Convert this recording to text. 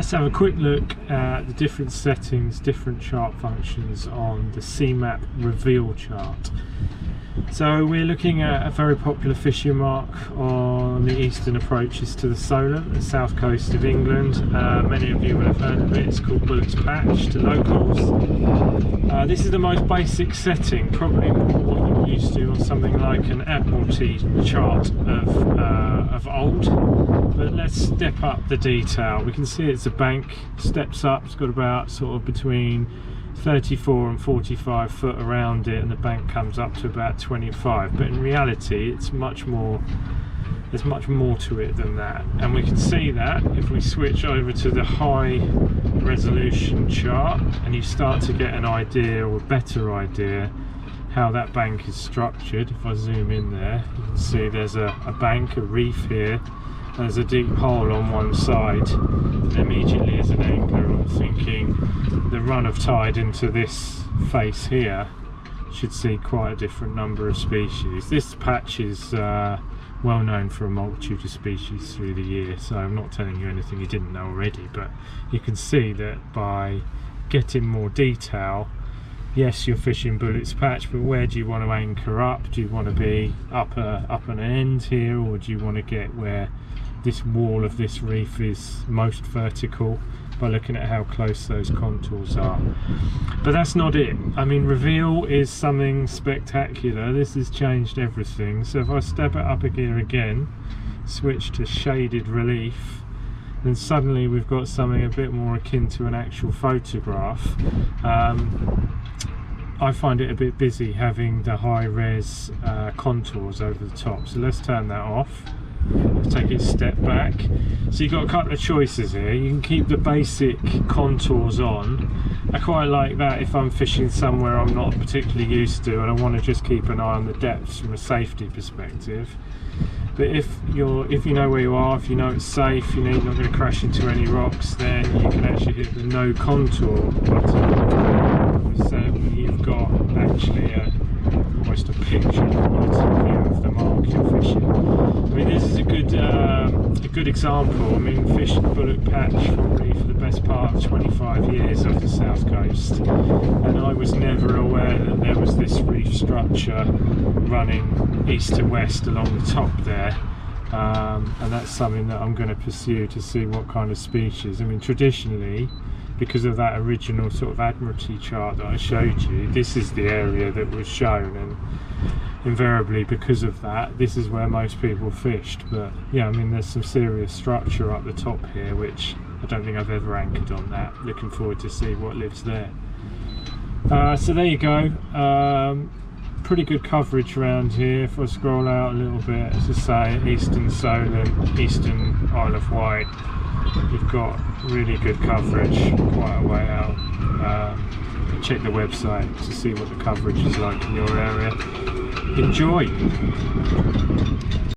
Let's have a quick look at the different settings, different chart functions on the CMAP reveal chart. So we're looking at a very popular fishing mark on the eastern approaches to the Solent, the south coast of England. Many of you will have heard of it. It's called Bullock's Patch to locals. This is the most basic setting, probably more what you're used to on something like an Admiralty chart of old. But let's step up the detail. We can see it's a bank, steps up, it's got about sort of between 34 and 45 foot around it, and the bank comes up to about 25, but in reality it's much more, there's much more to it than that. And we can see that if we switch over to the high resolution chart and you start to get an idea, or a better idea, how that bank is structured. If I zoom in there, you can see there's a bank, a reef here. There's a deep hole on one side, and immediately as an angler I'm thinking the run of tide into this face here should see quite a different number of species. This patch is well known for a multitude of species through the year, so I'm not telling you anything you didn't know already, but you can see that by getting more detail, yes, you're fishing Bullock's Patch, but where do you want to anchor up? Do you want to be up an end here, or do you want to get where this wall of this reef is most vertical, by looking at how close those contours are? But that's not it. I mean, reveal is something spectacular. This has changed everything. So if I step it up here again, switch to shaded relief, then suddenly we've got something a bit more akin to an actual photograph. I find it a bit busy having the high res contours over the top, so let's turn that off. Take it a step back. So you've got a couple of choices here. You can keep the basic contours on. I quite like that if I'm fishing somewhere I'm not particularly used to and I want to just keep an eye on the depths from a safety perspective. But if you know where you are, if you know it's safe, you know you're not going to crash into any rocks, then you can actually hit the no contour button. So you've got actually almost a picture quality view of the mark you're fishing. I mean, this is a good example. I mean, fished Bullock Patch probably for the best part of 25 years off the south coast, and I was never aware that there was this reef structure running east to west along the top there. And that's something that I'm going to pursue to see what kind of species. I mean, traditionally, because of that original sort of Admiralty chart that I showed you, this is the area that was shown, and invariably because of that, this is where most people fished. But yeah, I mean, there's some serious structure up the top here, which I don't think I've ever anchored on that. Looking forward to see what lives there. So there you go. Pretty good coverage around here. If I scroll out a little bit, as I say, Eastern Solent, Eastern Isle of Wight, you've got really good coverage quite a way out. Check the website to see what the coverage is like in your area. Enjoy!